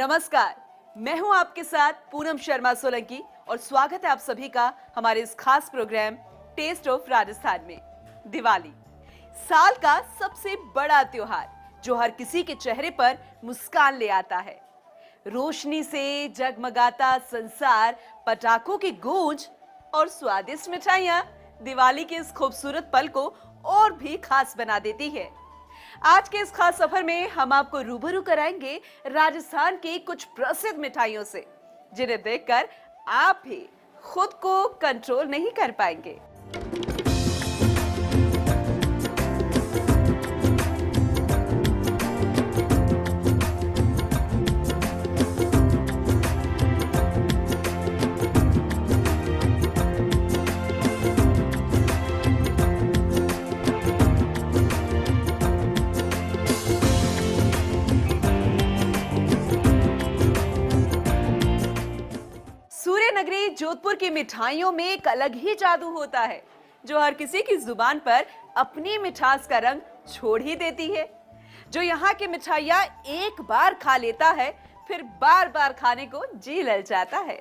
नमस्कार, मैं हूं आपके साथ पूनम शर्मा सोलंकी और स्वागत है आप सभी का हमारे इस खास प्रोग्राम टेस्ट ऑफ राजस्थान में। दिवाली साल का सबसे बड़ा त्योहार जो हर किसी के चेहरे पर मुस्कान ले आता है। रोशनी से जगमगाता संसार, पटाखों की गूंज और स्वादिष्ट मिठाइयां दिवाली के इस खूबसूरत पल को और भी खास बना देती है। आज के इस खास सफर में हम आपको रूबरू कराएंगे राजस्थान की कुछ प्रसिद्ध मिठाइयों से, जिन्हें देखकर आप भी खुद को कंट्रोल नहीं कर पाएंगे। नगरी जोधपुर की मिठाइयों में एक अलग ही जादू होता है, जो हर किसी की जुबान पर अपनी मिठास का रंग छोड़ ही देती है। जो यहाँ की मिठाइयाँ एक बार खा लेता है, फिर बार बार खाने को जी ललचाता है।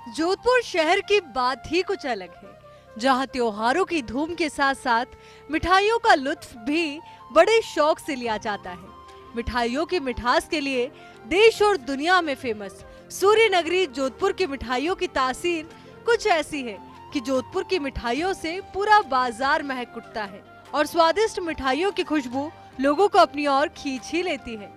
जोधपुर शहर की बात ही कुछ अलग है, जहाँ त्योहारों की धूम के साथ साथ मिठाइयों का लुत्फ भी बड़े शौक से लिया जाता है। मिठाइयों की मिठास के लिए देश और दुनिया में फेमस सूर्य नगरी जोधपुर की मिठाइयों की तासीर कुछ ऐसी है कि जोधपुर की मिठाइयों से पूरा बाजार महक उठता है और स्वादिष्ट मिठाइयों की खुशबू लोगों को अपनी ओर खींच ही लेती है।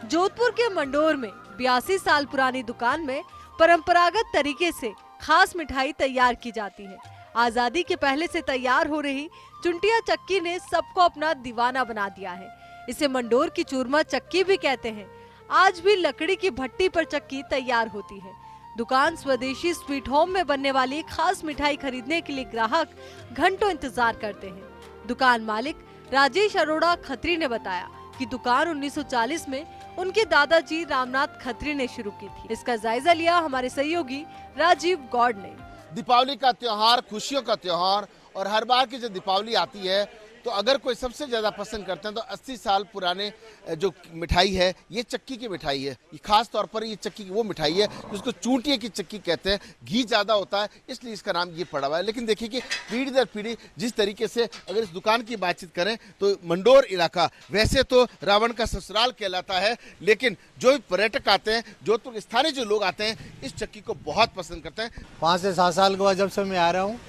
जोधपुर के मंडोर में 82 साल पुरानी दुकान में परंपरागत तरीके से खास मिठाई तैयार की जाती है। आजादी के पहले से तैयार हो रही चुंटिया चक्की ने सबको अपना दीवाना बना दिया है। इसे मंडोर की चूरमा चक्की भी कहते हैं। आज भी लकड़ी की भट्टी पर चक्की तैयार होती है। दुकान स्वदेशी स्वीट होम में बनने वाली खास मिठाई खरीदने के लिए ग्राहक घंटों इंतजार करते हैं। दुकान मालिक राजेश अरोड़ा खत्री ने बताया कि दुकान 1940 में उनके दादाजी रामनाथ खत्री ने शुरू की थी। इसका जायजा लिया हमारे सहयोगी राजीव गौड़ ने। दीपावली का त्योहार खुशियों का त्योहार, और हर बार की जब दीपावली आती है तो अगर कोई सबसे ज़्यादा पसंद करते हैं तो 80 साल पुराने जो मिठाई है ये चक्की की मिठाई है। ये खास तौर पर ये चक्की की वो मिठाई है जिसको चूंटिया की चक्की कहते हैं। घी ज़्यादा होता है इसलिए इसका नाम ये पड़ा हुआ है। लेकिन देखिए कि पीढ़ी दर पीढ़ी जिस तरीके से अगर इस दुकान की बातचीत करें तो मंडोर इलाका वैसे तो रावण का ससुराल कहलाता है, लेकिन जो पर्यटक आते हैं, जोधपुर स्थानीय जो लोग आते हैं, इस चक्की को बहुत पसंद करते हैं। 5 से 7 साल के बाद जब से मैं आ रहा हूँ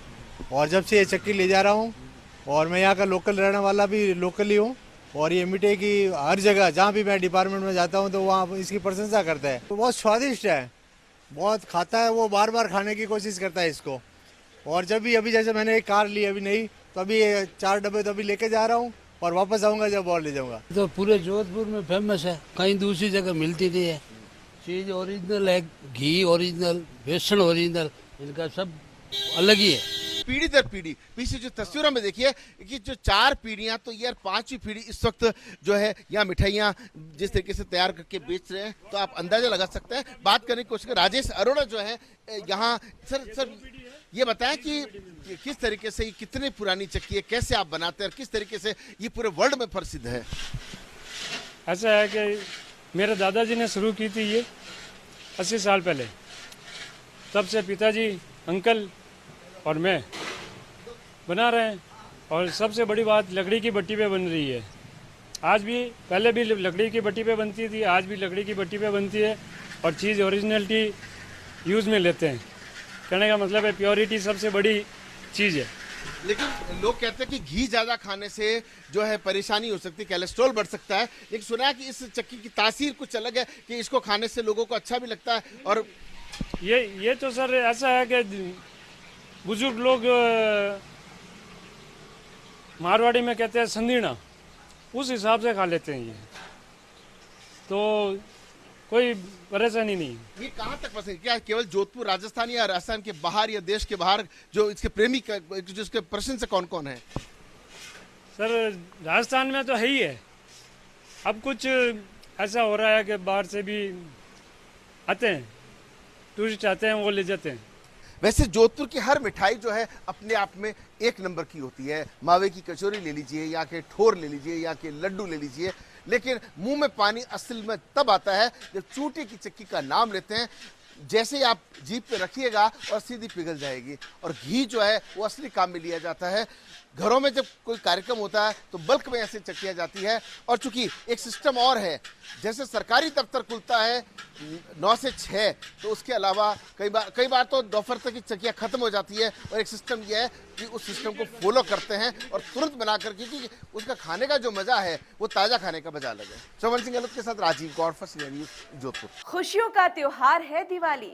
और जब से ये चक्की ले जा रहा हूँ, और मैं यहाँ का लोकल रहने वाला भी लोकल ही हूँ, और ये मीठे की हर जगह जहाँ भी मैं डिपार्टमेंट में जाता हूँ तो वहाँ इसकी प्रशंसा करता है। तो बहुत स्वादिष्ट है, बहुत खाता है, वो बार बार खाने की कोशिश करता है इसको। और जब भी अभी जैसे मैंने एक कार ली अभी नहीं, तो अभी 4 डब्बे तो अभी लेके जा रहा हूँ और वापस आऊँगा जब और ले जाऊँगा। तो पूरे जोधपुर में फेमस है, कहीं दूसरी जगह मिलती नहीं है। चीज़ ओरिजिनल है, घी ओरिजिनल, बेसन ओरिजिनल, इनका सब अलग ही है। पीढ़ी दर पीढ़ी पीछे जो तस्वीरों में देखिए कि जो 4 पीढ़ियां, तो यार 5वीं पीढ़ी इस वक्त जो है यहाँ मिठाइयाँ जिस तरीके से तैयार करके बेच रहे हैं, तो आप अंदाजा लगा सकते हैं। बात करने की कोशिश कर राजेश अरोड़ा जो है यहाँ। सर ये बताएं कि किस तरीके से ये कितनी पुरानी चक्की है, कैसे आप बनाते हैं और किस तरीके से ये पूरे वर्ल्ड में प्रसिद्ध है। ऐसा है कि मेरे दादाजी ने शुरू की थी ये 80 साल पहले, तब से पिताजी, अंकल और मैं बना रहे हैं। और सबसे बड़ी बात, लकड़ी की भट्टी पे बन रही है। आज भी, पहले भी लकड़ी की भट्टी पे बनती थी, आज भी लकड़ी की भट्टी पे बनती है और चीज़ ओरिजिनलिटी यूज़ में लेते हैं। कहने का मतलब है प्योरिटी सबसे बड़ी चीज़ है। लेकिन लोग कहते हैं कि घी ज़्यादा खाने से जो है परेशानी हो सकती है, कोलेस्ट्रॉल बढ़ सकता है। लेकिन सुना है कि इस चक्की की तासीर कुछ अलग है कि इसको खाने से लोगों को अच्छा भी लगता है। और ये तो सर ऐसा है कि बुजुर्ग लोग मारवाड़ी में कहते हैं संदीना, उस हिसाब से खा लेते हैं ये, तो कोई परेशानी नहीं। ये कहाँ तक पसंद, क्या केवल जोधपुर, राजस्थान या राजस्थान के बाहर या देश के बाहर जो इसके प्रेमी, जो इसके प्रशंसक कौन कौन है? सर राजस्थान में तो है ही है। अब कुछ ऐसा हो रहा है कि बाहर से भी आते हैं, टूरिस्ट आते हैं, वो ले जाते हैं। वैसे जोधपुर की हर मिठाई जो है अपने आप में एक नंबर की होती है। मावे की कचौरी ले लीजिए, यहाँ के ठोर ले लीजिए, यहाँ के लड्डू ले लीजिए, लेकिन मुंह में पानी असल में तब आता है जब चूटी की चक्की का नाम लेते हैं। जैसे ही आप जीभ पे रखिएगा और सीधी पिघल जाएगी। और घी जो है वो असली काम में लिया जाता है। घरों में जब कोई कार्यक्रम होता है तो बल्क में ऐसे चक्कियाँ जाती है। और चूंकि एक सिस्टम और है, जैसे सरकारी दफ्तर खुलता है 9 से 6, तो उसके अलावा कई बार तो दोपहर तक की चक्कियाँ खत्म हो जाती है। और एक सिस्टम यह है कि उस सिस्टम को फॉलो करते हैं और तुरंत बना कर, क्योंकि उसका खाने का जो मजा है वो ताज़ा खाने का मजा अलग है। चमन सिंह गहलोत के साथ Rajeev Gaur, first India news, Jodhpur. खुशियों का त्योहार है दिवाली।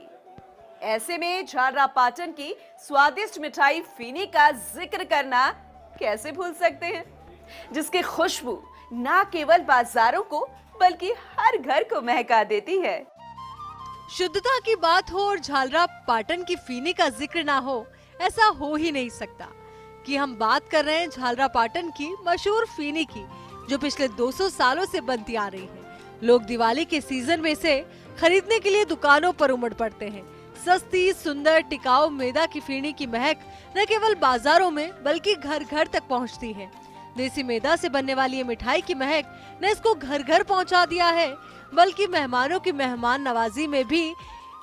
ऐसे में झालरापाटन की स्वादिष्ट मिठाई फीनी का जिक्र करना कैसे भूल सकते हैं, जिसकी खुशबू न केवल बाजारों को बल्कि हर घर को महका देती है। शुद्धता की बात हो और झालरापाटन की फीनी का जिक्र ना हो, ऐसा हो ही नहीं सकता। कि हम बात कर रहे हैं झालरापाटन की मशहूर फीनी की, जो पिछले 200 सालों से बनती आ रही है। लोग दिवाली के सीजन में इसे खरीदने के लिए दुकानों पर उमड़ पड़ते हैं। सस्ती, सुंदर, टिकाऊ मैदा की फीनी की महक न केवल बाजारों में बल्कि घर घर तक पहुंचती है। देसी मैदा से बनने वाली ये मिठाई की महक न इसको घर घर पहुंचा दिया है, बल्कि मेहमानों की मेहमान नवाजी में भी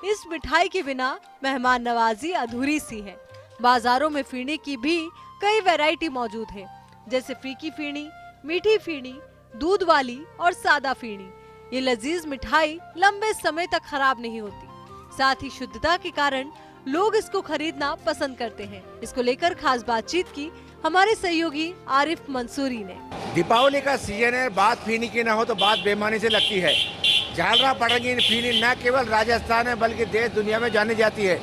इस मिठाई के बिना मेहमान नवाजी अधूरी सी है। बाजारों में फीनी की भी कई वैरायटी मौजूद है, जैसे फीकी फीनी, मीठी फीनी, दूध वाली और सादा फीनी। ये लजीज मिठाई लंबे समय तक खराब नहीं होती। साथ ही शुद्धता के कारण लोग इसको खरीदना पसंद करते हैं। इसको लेकर खास बातचीत की हमारे सहयोगी आरिफ मंसूरी ने। दीपावली का सीजन है, बात फीनी की ना हो तो बात बेईमानी से लगती है। झालरापाटन की फीनी न केवल राजस्थान में बल्कि देश दुनिया में जानी जाती है।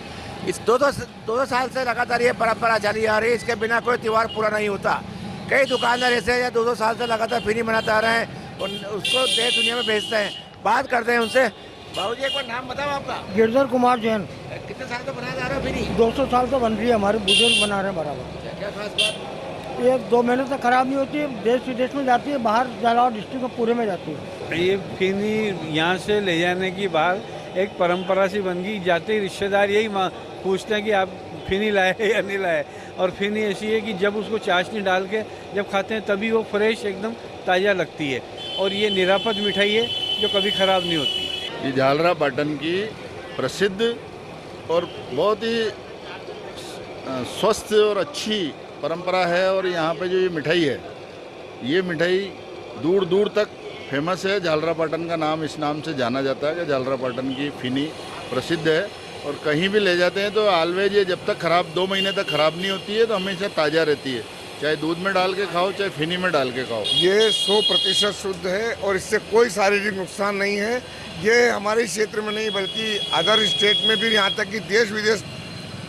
इस दो साल से लगातार ये परंपरा चली आ रही है। इसके बिना कोई त्योहार पूरा नहीं होता। कई दुकानदार ऐसे हैं 200 साल से लगातार फीनी बनाते आ रहे हैं और उसको देश दुनिया में भेजते हैं। बात करते हैं उनसे। बाबू जी, एक बार नाम बताओ आपका। गिरधर कुमार जैन। कितने साल से बनाया जा रहा है फीनी? 200 साल से बन रही है, हमारे बुजुर्ग बना रहे हैं बराबर। क्या खास बात? ये 2 महीने तक खराब नहीं होती है, देश विदेश में जाती है, बाहर झालावाड़ डिस्ट्रिक्ट में पूरे में जाती है। ये फीनी यहाँ से ले जाने की बात एक परंपरा सी बन गई। जाते रिश्तेदार यही पूछते हैं कि आप फीनी लाए या नहीं लाए। और फीनी ऐसी है कि जब उसको चाशनी डाल के जब खाते हैं तभी वो फ्रेश एकदम ताज़ा लगती है। और ये निरापद मिठाई है जो कभी ख़राब नहीं होती। ये झालरापाटन की प्रसिद्ध और बहुत ही स्वस्थ और अच्छी परंपरा है। और यहाँ पे जो ये मिठाई है, ये मिठाई दूर दूर तक फेमस है। झालरापाटन का नाम इस नाम से जाना जाता है कि झालरापाटन की फीनी प्रसिद्ध है। और कहीं भी ले जाते हैं तो ऑलवेज ये जब तक खराब 2 महीने तक खराब नहीं होती है, तो हमेशा ताज़ा रहती है। चाहे दूध में डाल के खाओ, चाहे फीनी में डाल के खाओ। ये 100% शुद्ध है और इससे कोई शारीरिक नुकसान नहीं है। ये हमारे क्षेत्र में नहीं बल्कि अदर स्टेट में भी, यहाँ तक कि देश विदेश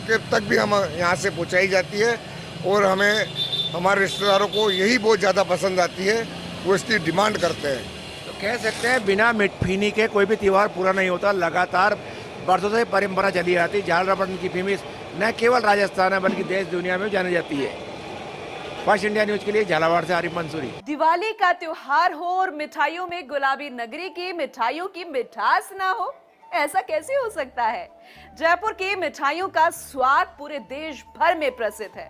के तक भी हम यहाँ से पहुँचाई जाती है। और हमें हमारे रिश्तेदारों को यही बहुत ज़्यादा पसंद आती है, वो इसकी डिमांड करते हैं। तो कह सकते हैं बिना फीनी के कोई भी त्यौहार पूरा नहीं होता। लगातार बरसों से परंपरा चली आती है। झालरापाटन की फीनी न केवल राजस्थान है बल्कि देश दुनिया में जानी जाती है। फर्स्ट इंडिया न्यूज के लिए झालावाड़ से आरिफ मंसूरी। दिवाली का त्योहार हो और मिठाइयों में गुलाबी नगरी की मिठाइयों की मिठास ना हो, ऐसा कैसे हो सकता है? जयपुर की मिठाइयों का स्वाद पूरे देश भर में प्रसिद्ध है।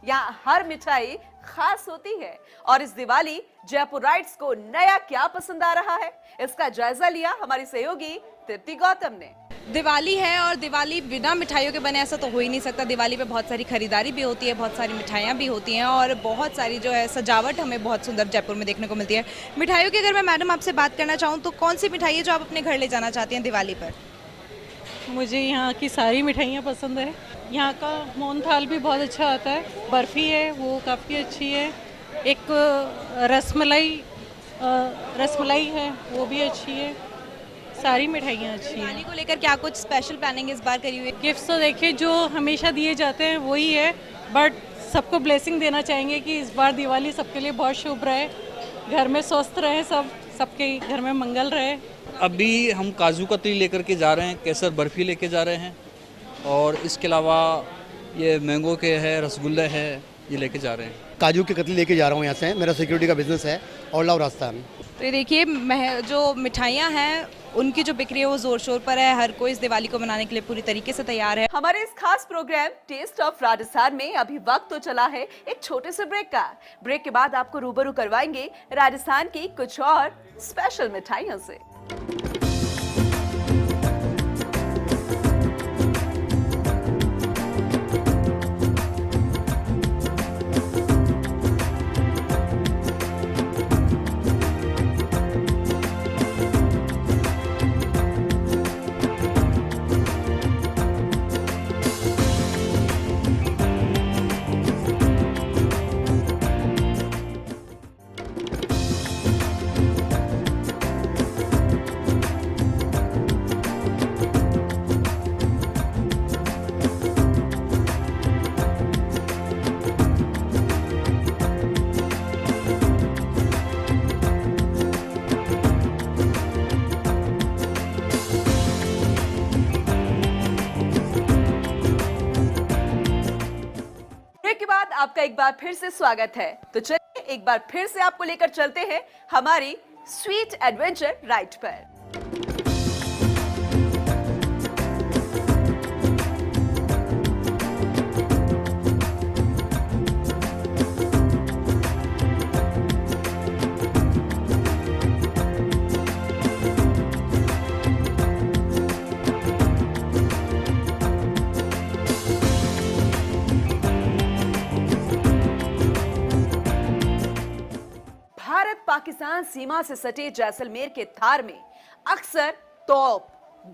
यहाँ हर मिठाई खास होती है। और इस दिवाली जयपुराइट्स को नया क्या पसंद आ रहा है, इसका जायजा लिया हमारी सहयोगी तृप्ति गौतम ने। दिवाली है और दिवाली बिना मिठाइयों के बने ऐसा तो हो ही नहीं सकता। दिवाली पे बहुत सारी खरीदारी भी होती है, बहुत सारी मिठाइयाँ भी होती हैं और बहुत सारी जो है सजावट हमें बहुत सुंदर जयपुर में देखने को मिलती है। मिठाइयों की अगर मैं मैडम आपसे बात करना चाहूँ तो कौन सी मिठाई है जो आप अपने घर ले जाना चाहती हैं दिवाली पर? मुझे यहाँ की सारी मिठाइयाँ पसंद है। यहाँ का मोहनथाल भी बहुत अच्छा आता है, बर्फ़ी है वो काफ़ी अच्छी है, एक रसमलाई है वो भी अच्छी है, सारी मिठाइयाँ अच्छी हैं। दिवाली को लेकर क्या कुछ स्पेशल प्लानिंग इस बार करी हुई है? गिफ्ट्स तो देखिए जो हमेशा दिए जाते हैं वही है, बट सबको ब्लेसिंग देना चाहेंगे कि इस बार दिवाली सबके लिए बहुत शुभ रहे, घर में स्वस्थ रहे, सबके घर में मंगल रहे। अभी हम काजू कतली लेकर के जा रहे हैं, केसर बर्फ़ी लेके जा रहे हैं और इसके अलावा ये मैंगो के है, रसगुल्ले है, ये लेके जा रहे हैं। काजू की कतली लेके जा रहा हूँ यहाँ से। मेरा सिक्योरिटी का बिजनेस है और लाहौर राजस्थान। तो ये देखिए जो मिठाइयाँ हैं उनकी जो बिक्री है वो जोर शोर पर है। हर कोई इस दिवाली को मनाने के लिए पूरी तरीके से तैयार है। हमारे इस खास प्रोग्राम टेस्ट ऑफ राजस्थान में अभी वक्त तो चला है एक छोटे से ब्रेक का। ब्रेक के बाद आपको रूबरू करवाएंगे राजस्थान की कुछ और स्पेशल मिठाइयों से। आपका एक बार फिर से स्वागत है। तो चलिए एक बार फिर से आपको लेकर चलते हैं हमारी स्वीट एडवेंचर राइड पर। पाकिस्तान सीमा से सटे जैसलमेर के थार में अक्सर तोप,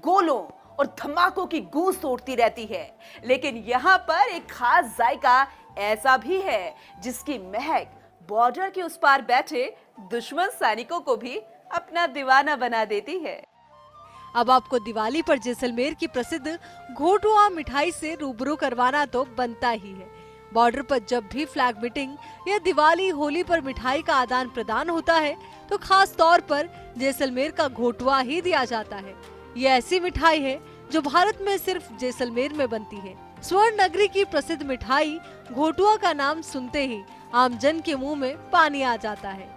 गोलों और धमाकों की गूंज तोड़ती रहती है, लेकिन यहाँ पर एक खास जायका ऐसा भी है जिसकी महक बॉर्डर के उस पार बैठे दुश्मन सैनिकों को भी अपना दीवाना बना देती है। अब आपको दिवाली पर जैसलमेर की प्रसिद्ध घोटुआ मिठाई से रूबरू करवाना तो बनता ही है। बॉर्डर पर जब भी फ्लैग मीटिंग या दिवाली होली पर मिठाई का आदान प्रदान होता है तो खास तौर पर जैसलमेर का घोटुआ ही दिया जाता है। ये ऐसी मिठाई है जो भारत में सिर्फ जैसलमेर में बनती है। स्वर्ण नगरी की प्रसिद्ध मिठाई घोटुआ का नाम सुनते ही आमजन के मुंह में पानी आ जाता है।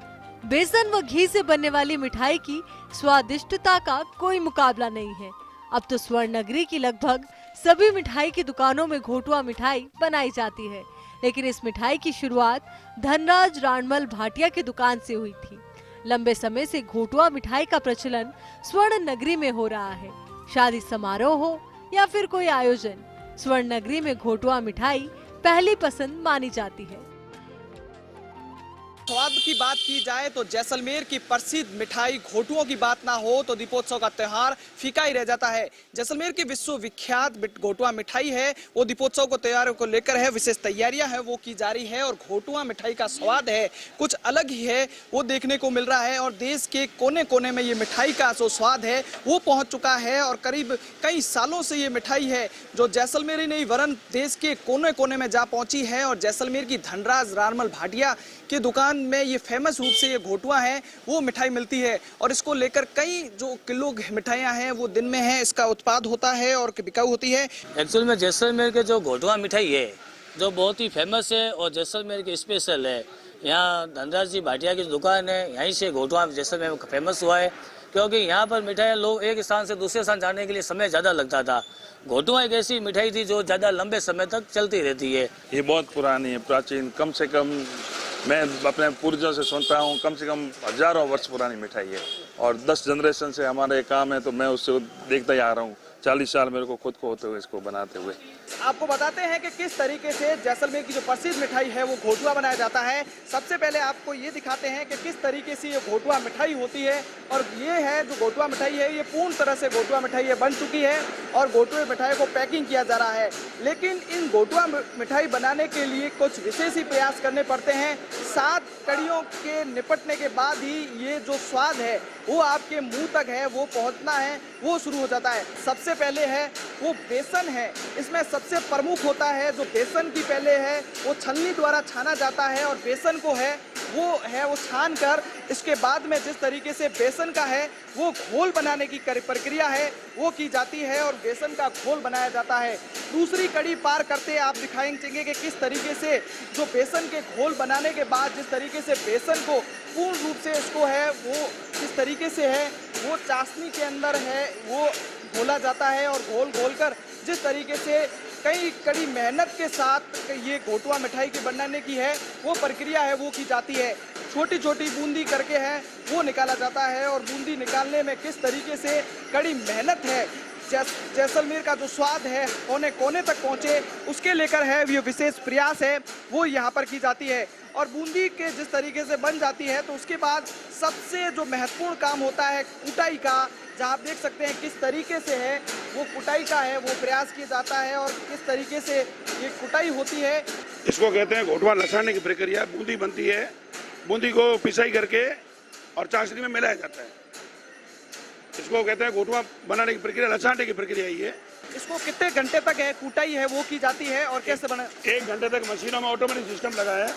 बेसन व घी से बनने वाली मिठाई की स्वादिष्टता का कोई मुकाबला नहीं है। अब तो स्वर्ण नगरी की लगभग सभी मिठाई की दुकानों में घोटुआ मिठाई बनाई जाती है, लेकिन इस मिठाई की शुरुआत धनराज राणमल भाटिया की दुकान से हुई थी। लंबे समय से घोटुआ मिठाई का प्रचलन स्वर्ण नगरी में हो रहा है। शादी समारोह हो या फिर कोई आयोजन, स्वर्ण नगरी में घोटुआ मिठाई पहली पसंद मानी जाती है। स्वाद की बात की जाए तो जैसलमेर की प्रसिद्ध मिठाई घोटुओं की बात ना हो तो दीपोत्सव का त्योहार फीका ही रह जाता है। जैसलमेर की विश्वविख्यात घोटुआ मिठाई है वो दीपोत्सव को तैयारियों को लेकर है, विशेष तैयारियां है वो की जा रही है और घोटुआ मिठाई का स्वाद है कुछ अलग ही है वो देखने को मिल रहा है और देश के कोने कोने में ये मिठाई का जो स्वाद है वो पहुंच चुका है और करीब कई सालों से ये मिठाई है जो जैसलमेर ही नहीं वरन देश के कोने कोने में जा पहुंची है। और जैसलमेर की धनराज राणमल भाटिया की दुकान में ये फेमस रूप से ये घोटुआ है वो मिठाई मिलती है और इसको लेकर कई जो किलो मिठाइयाँ हैं वो दिन में है इसका उत्पाद होता है और बिकाऊ होती है। एक्चुअल में जैसलमेर के जो घोटुआ मिठाई है जो बहुत ही फेमस है और जैसलमेर की स्पेशल है। यहाँ धनराज जी भाटिया की दुकान है, यहीं से घोटुआ जैसलमेर में फेमस हुआ है क्योंकि यहाँ पर मिठाइयाँ लोग एक स्थान से दूसरे स्थान जाने के लिए समय ज़्यादा लगता था। घोटुआ एक ऐसी मिठाई थी जो ज़्यादा लंबे समय तक चलती रहती है। ये बहुत पुरानी है, प्राचीन, कम से कम मैं अपने पूर्वजों से सुनता हूँ कम से कम हजारों वर्ष पुरानी मिठाई है और 10 जनरेशन से हमारे काम है तो मैं उससे देखता ही आ रहा हूँ। 40 साल मेरे को खुद को होते हुए इसको बनाते हुए। आपको बताते हैं कि किस तरीके से जैसलमेर की जो प्रसिद्ध मिठाई है वो घोटुआ बनाया जाता है। सबसे पहले आपको ये दिखाते हैं कि किस तरीके से ये घोटुआ मिठाई होती है और ये है जो घोटुआ मिठाई है ये पूर्ण तरह से घोटुआ मिठाई है बन चुकी है और घोटुआ मिठाई को पैकिंग किया जा रहा है। लेकिन इन घोटुआ मिठाई बनाने के लिए कुछ विशेष ही प्रयास करने पड़ते हैं। 7 कड़ियों के निपटने के बाद ही ये जो स्वाद है वो आपके मुंह तक है वो पहुंचना है वो शुरू हो जाता है। सबसे पहले है वो बेसन है, इसमें सबसे प्रमुख होता है जो बेसन की पहले है वो छलनी द्वारा छाना जाता है और बेसन को है वो है वो छान कर इसके बाद में जिस तरीके से बेसन का है वो घोल बनाने की प्रक्रिया है वो की जाती है और बेसन का घोल बनाया जाता है। दूसरी कड़ी पार करते आप दिखाएंगे कि किस तरीके से जो बेसन के घोल बनाने के बाद जिस तरीके से बेसन को पूर्ण रूप से इसको है वो किस तरीके से है वो चाशनी के अंदर है वो घोला जाता है और घोल कर जिस तरीके से कई कड़ी मेहनत के साथ ये घोटुआ मिठाई की बनाने की है वो प्रक्रिया है वो की जाती है। छोटी छोटी बूंदी करके है वो निकाला जाता है और बूंदी निकालने में किस तरीके से कड़ी मेहनत है जैसलमेर का जो स्वाद है कोने कोने तक पहुंचे उसके लेकर है ये विशेष प्रयास है वो यहाँ पर की जाती है। और बूंदी के जिस तरीके से बन जाती है तो उसके बाद सबसे जो महत्वपूर्ण काम होता है कुटाई का, जहाँ आप देख सकते हैं किस तरीके से है वो कुटाई का है वो प्रयास किया जाता है और किस तरीके से ये कुटाई होती है। इसको कहते हैं घोटवा लसाने की प्रक्रिया। बूंदी बनती है, बूंदी को पिसाई करके और चाशनी में मिलाया जाता है। इसको कहते हैं घोटवा बनाने की प्रक्रिया, लसाने की प्रक्रिया ही है। इसको कितने घंटे तक है कुटाई है वो की जाती है और कैसे बना? 1 घंटे तक मशीनों में ऑटोमेटिक सिस्टम लगा है।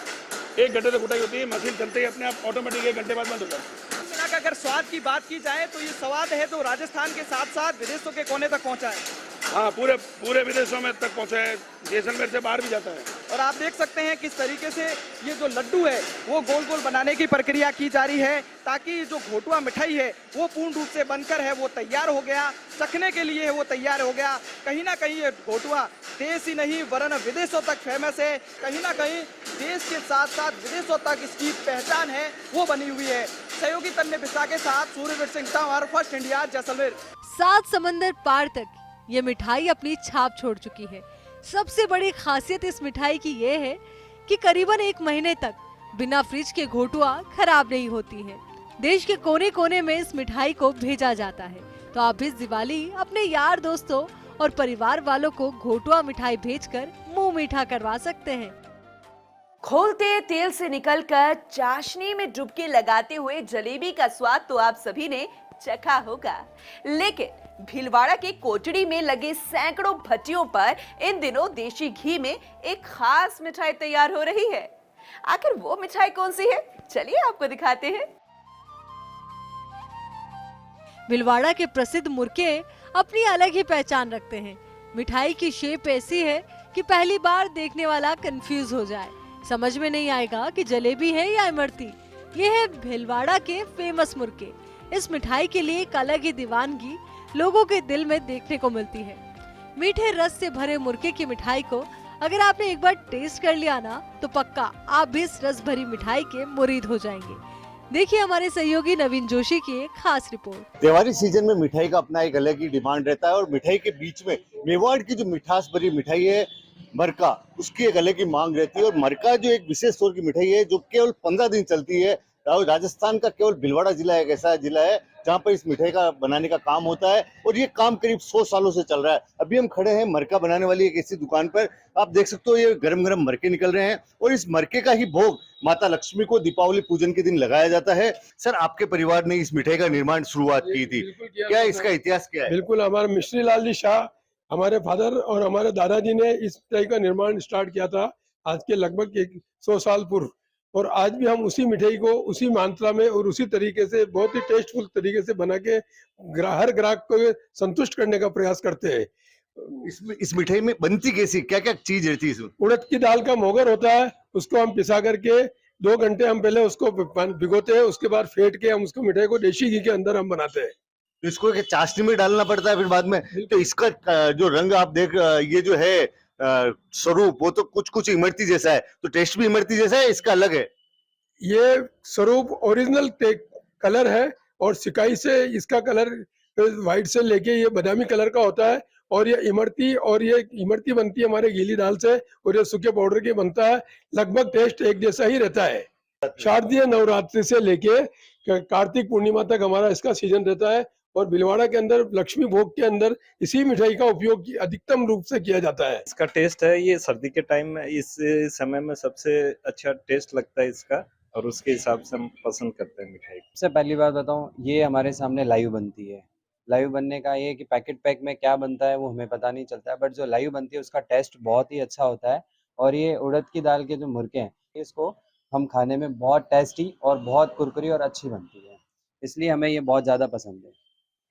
1 घंटे तक कुटाई होती है, मशीन चलते ही अपने आप ऑटोमेटिक 1 घंटे बाद बंद हो जाता है। मिला अगर स्वाद की बात की जाए तो ये स्वाद है तो राजस्थान के साथ साथ विदेशों के कोने तक पहुंचा है। हाँ, पूरे विदेशों में तक पहुंचा है, जैसलमेर से बाहर भी जाता है। और आप देख सकते हैं किस तरीके से ये जो लड्डू है वो गोल गोल बनाने की प्रक्रिया की जा रही है ताकि जो घोटुआ मिठाई है वो पूर्ण रूप से बनकर है वो तैयार हो गया, चखने के लिए वो तैयार हो गया। कहीं ना कहीं ये घोटुआ देश ही नहीं वरन विदेशों तक फेमस है। कहीं ना कहीं देश के साथ साथ विदेशों तक इसकी पहचान है वो बनी हुई है। सहयोगी तन्ने बिस्सा के साथ सूर्यवीर सिंह तंवर, फर्स्ट इंडिया, जैसलमेर। 7 समंदर पार तक ये मिठाई अपनी छाप छोड़ चुकी है। सबसे बड़ी खासियत इस मिठाई की ये है कि करीबन 1 महीने तक बिना फ्रिज के घोटुआ खराब नहीं होती है। देश के कोने कोने में इस मिठाई को भेजा जाता है। तो आप इस दिवाली अपने यार दोस्तों और परिवार वालों को घोटुआ मिठाई भेजकर मुंह मीठा करवा सकते हैं। खोलते तेल से निकलकर चाशनी में डुबकी लगाते हुए जलेबी का स्वाद तो आप सभी ने चखा होगा, लेकिन भीलवाड़ा के कोटड़ी में लगे सैकड़ों भट्टियों पर इन दिनों देशी घी में एक खास मिठाई तैयार हो रही है। आखिर वो मिठाई कौन सी है, चलिए आपको दिखाते हैं। भीलवाड़ा के प्रसिद्ध मुरके अपनी अलग ही पहचान रखते हैं। मिठाई की शेप ऐसी है कि पहली बार देखने वाला कंफ्यूज हो जाए, समझ में नहीं आएगा कि जलेबी है या इमरती। ये है भीलवाड़ा के फेमस मुरके। इस मिठाई के लिए एक अलग ही दीवानगी लोगों के दिल में देखने को मिलती है। मीठे रस से भरे मुरके की मिठाई को अगर आपने एक बार टेस्ट कर लिया ना तो पक्का आप भी इस रस भरी मिठाई के मुरीद हो जाएंगे। देखिए हमारे सहयोगी नवीन जोशी की एक खास रिपोर्ट। त्योहारी सीजन में मिठाई का अपना एक अलग ही डिमांड रहता है और मिठाई के बीच में मेवाड़ की जो मिठास भरी मिठाई है मरका, उसकी एक अलग ही मांग रहती है। और मरका जो एक विशेष तौर की मिठाई है जो केवल 15 दिन चलती है। राजस्थान का केवल भीलवाड़ा जिला एक ऐसा जिला है जहाँ पर इस मिठाई का बनाने का काम होता है और ये काम करीब 100 सालों से चल रहा है। अभी हम खड़े हैं मरका बनाने वाली एक ऐसी दुकान पर। आप देख सकते हो ये गरम गरम मरके निकल रहे हैं और इस मरके का ही भोग माता लक्ष्मी को दीपावली पूजन के दिन लगाया जाता है। सर, आपके परिवार ने इस मिठाई का निर्माण शुरुआत की थी, क्या इसका इतिहास क्या है? बिल्कुल, हमारे मिश्री लाल जी शाह, हमारे फादर और हमारे दादाजी ने इस मिठाई का निर्माण स्टार्ट किया था आज के लगभग 100 साल पूर्व। और आज भी हम उसी मिठाई को उसी मात्रा में और उसी तरीके से बहुत ही टेस्टफुल तरीके से बना के हर ग्राहक को संतुष्ट करने का प्रयास करते हैं। इस मिठाई में बनती कैसी, क्या क्या चीज रहती है इसमें? उड़द की दाल का मोगर होता है, उसको हम पिसा करके 2 घंटे हम पहले उसको भिगोते हैं, उसके बाद फेंट के हम उसको मिठाई को देशी घी के अंदर हम बनाते हैं। तो इसको चाशनी में डालना पड़ता है फिर बाद में। तो इसका जो रंग आप देख, ये जो है स्वरूप वो तो कुछ इमरती जैसा है, तो टेस्ट भी इमरती जैसा है, इसका अलग है। ये स्वरूप ओरिजिनल कलर है और सिकाई से इसका कलर व्हाइट से लेके ये बादामी कलर का होता है। और ये इमरती बनती है हमारे गीली दाल से और ये सूखे पाउडर की बनता है। लगभग टेस्ट एक जैसा ही रहता है। शारदीय नवरात्रि से लेके कार्तिक पूर्णिमा तक हमारा इसका सीजन रहता है और भीलवाड़ा के अंदर लक्ष्मी भोग के अंदर इसी मिठाई का उपयोग अधिकतम रूप से किया जाता है। इसका टेस्ट है, ये सर्दी के टाइम में इस समय में सबसे अच्छा टेस्ट लगता है इसका और उसके हिसाब से हम पसंद करते हैं मिठाई। सबसे पहली बात बताऊं, ये हमारे सामने लाइव बनती है। लाइव बनने का ये कि पैकेट पैक में क्या बनता है वो हमें पता नहीं चलता है, बट जो लाइव बनती है उसका टेस्ट बहुत ही अच्छा होता है। और ये उड़द की दाल के जो मुरके हैं इसको हम खाने में बहुत टेस्टी और बहुत कुरकुरी और अच्छी बनती है, इसलिए हमें ये बहुत ज़्यादा पसंद है।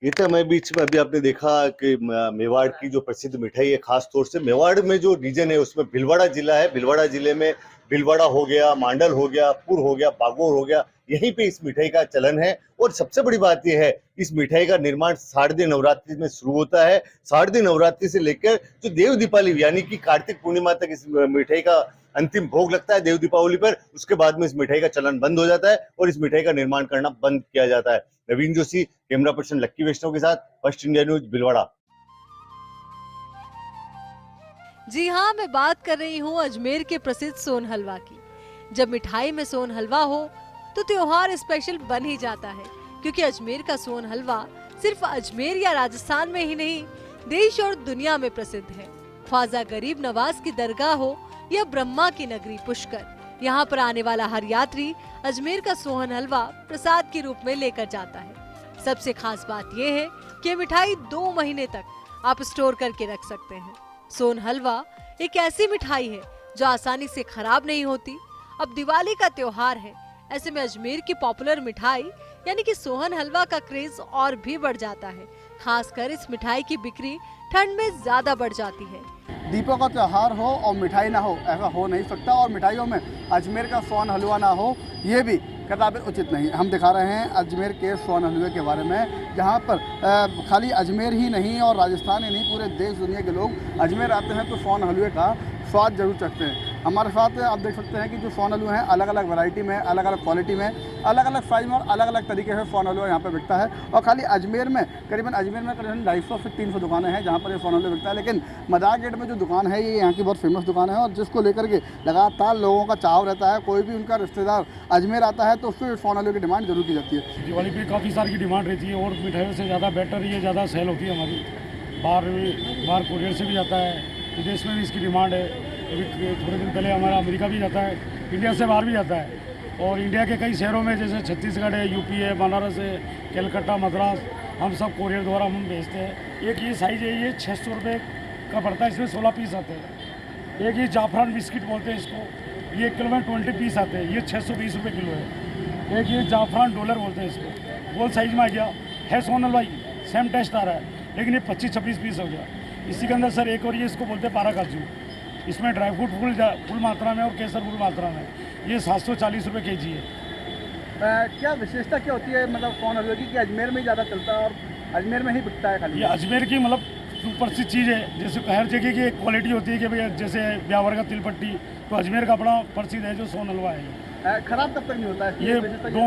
ये तो मैं बीच में अभी आपने देखा कि मेवाड़ की जो प्रसिद्ध मिठाई है, खास तौर से मेवाड़ में जो रीजन है उसमें भीलवाड़ा जिला है। भीलवाड़ा जिले में भीलवाड़ा हो गया, मांडल हो गया, पुर हो गया, बागोर हो गया, यहीं पे इस मिठाई का चलन है। और सबसे बड़ी बात यह है, इस मिठाई का निर्माण शारदीय नवरात्रि में शुरू होता है। शारदीय नवरात्रि से लेकर जो देव दीपावली यानी कि कार्तिक पूर्णिमा तक इस मिठाई का अंतिम भोग लगता है देव दीपावली पर। उसके बाद में इस मिठाई का चलन बंद हो जाता है और इस मिठाई का निर्माण करना बंद किया जाता है। नवीन जोशी, कैमरा पर्सन लक्की वैष्णव के साथ, फर्स्ट इंडिया न्यूज, भीलवाड़ा। जी हाँ, मैं बात कर रही हूँ अजमेर के प्रसिद्ध सोन हलवा की। जब मिठाई में सोन हलवा हो तो त्योहार स्पेशल बन ही जाता है, क्योंकि अजमेर का सोन हलवा सिर्फ अजमेर या राजस्थान में ही नहीं, देश और दुनिया में प्रसिद्ध है। ख्वाजा गरीब नवाज की दरगाह हो या ब्रह्मा की नगरी पुष्कर, यहाँ पर आने वाला हर यात्री अजमेर का सोहन हलवा प्रसाद के रूप में लेकर जाता है। सबसे खास बात यह है कि मिठाई 2 महीने तक आप स्टोर करके रख सकते हैं। सोन हलवा एक ऐसी मिठाई है जो आसानी से खराब नहीं होती। अब दिवाली का त्योहार है, ऐसे में अजमेर की पॉपुलर मिठाई यानी कि सोहन हलवा का क्रेज और भी बढ़ जाता है। खासकर इस मिठाई की बिक्री ठंड में ज्यादा बढ़ जाती है। दीपों का त्यौहार हो और मिठाई ना हो, ऐसा हो नहीं सकता। और मिठाइयों में अजमेर का सोन हलवा ना हो, ये भी कदापि उचित नहीं। हम दिखा रहे हैं अजमेर के सोन हलवे के बारे में, जहाँ पर खाली अजमेर ही नहीं और राजस्थान ही नहीं, पूरे देश दुनिया के लोग अजमेर आते हैं तो सोन हलवे का स्वाद जरूर चखते हैं। हमारे साथ आप देख सकते हैं कि जो सोन हलवा हैं अलग अलग वैरायटी में, अलग अलग क्वालिटी में, अलग अलग साइज में और अलग अलग तरीके से सोन हलवा यहाँ पर बिकता है। और खाली अजमेर में करीबन 250 से 300 दुकानें हैं जहाँ पर ये सोन हलवा बिकता है। लेकिन मदार गेट में जो दुकान है ये यहाँ की बहुत फेमस दुकान है और जिसको लेकर के लगातार लोगों का चाव रहता है। कोई भी उनका रिश्तेदार अजमेर आता है तो उससे सोन हलवे की डिमांड जरूर की जाती है। दिवाली पे काफ़ी सारी की डिमांड रहती है और मिठाइयों से ज़्यादा बेटर ये ज़्यादा सेल होती है हमारी। बाहर कोरियर से भी जाता है, विदेश में भी इसकी डिमांड है। अभी थोड़े दिन पहले हमारा अमेरिका भी जाता है, इंडिया से बाहर भी जाता है। और इंडिया के कई शहरों में जैसे छत्तीसगढ़ है, यूपी है, बनारस है, कलकत्ता, मद्रास, हम सब कोरियर द्वारा हम भेजते हैं। एक ये साइज़ है, ये 600 रुपये का पड़ता है, इसमें 16 पीस आते हैं। एक ये जाफरान बिस्किट बोलते हैं इसको, ये 1 किलो में 20 पीस आते हैं, ये 620 रुपये किलो है। एक ये जाफरान डॉलर बोलते हैं इसको, गोल साइज में आ गया है। सोन हलवा सेम टेस्ट आ रहा है, लेकिन ये 25-26 पीस हो गया। इसी के अंदर सर एक और ये इसको बोलते हैं पारा काजू, इसमें ड्राई फ्रूट फुल मात्रा में और केसर फुल मात्रा में, ये 740 रुपये केजी है। क्या विशेषता क्या होती है मतलब सोन हलवे की कि अजमेर में ही ज़्यादा चलता है और अजमेर में ही बिकता है खाली? ये अजमेर की मतलब सुप्रसिद्ध चीज़ है। जैसे हर जगह की एक क्वालिटी होती है कि भाई जैसे ब्यावर का तिलपट्टी, तो अजमेर का बड़ा प्रसिद्ध है जो सोन हलवा है। खराब तब तक नहीं होता है ये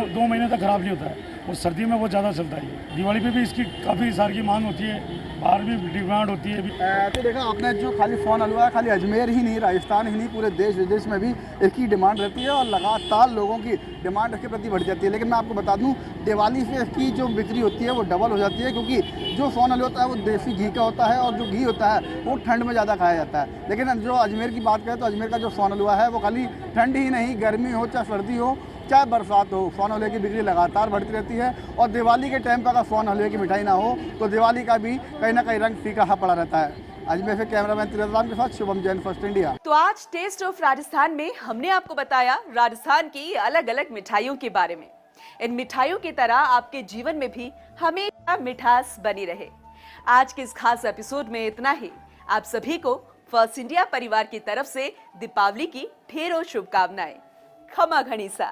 2 महीने तक खराब नहीं होता है और सर्दी में वो ज़्यादा चलता है। दिवाली पे भी इसकी काफ़ी सारी की मांग होती है, बाहर भी डिमांड होती है। तो देखा आपने जो खाली सोन हलवा है, खाली अजमेर ही नहीं, राजस्थान ही नहीं, पूरे देश विदेश में भी इसकी डिमांड रहती है और लगातार लोगों की डिमांड इसके प्रति बढ़ जाती है। लेकिन मैं आपको बता दूं, दिवाली से इसकी जो बिक्री होती है वो डबल हो जाती है, क्योंकि जो सोन हलवा होता है वो देसी घी का होता है और जो घी होता है वो ठंड में ज़्यादा खाया जाता है। लेकिन जो अजमेर की बात करें तो अजमेर का जो सोन हलवा है वो खाली ठंड ही नहीं, गर्मी हो चाहे सर्दी हो चाहे बरसात हो, सोन हलवे की बिक्री लगातार बढ़ती रहती है। और दिवाली के टाइम पर अगर सोन हलवे की मिठाई ना हो तो दिवाली का भी कहीं ना कहीं रंग फीका पड़ा रहता है। अजमेर से कैमरामैन तिरंदाम के साथ शुभम जैन, फर्स्ट इंडिया। तो आज टेस्ट ऑफ राजस्थान में हमने आपको बताया राजस्थान की अलग अलग मिठाइयों के बारे में। इन मिठाइयों की तरह आपके जीवन में भी हमेशा मिठास बनी रहे। आज के इस खास एपिसोड में इतना ही। आप सभी को फर्स्ट इंडिया परिवार की तरफ से दीपावली की ढेरों शुभकामनाएं। खमा घनी सा।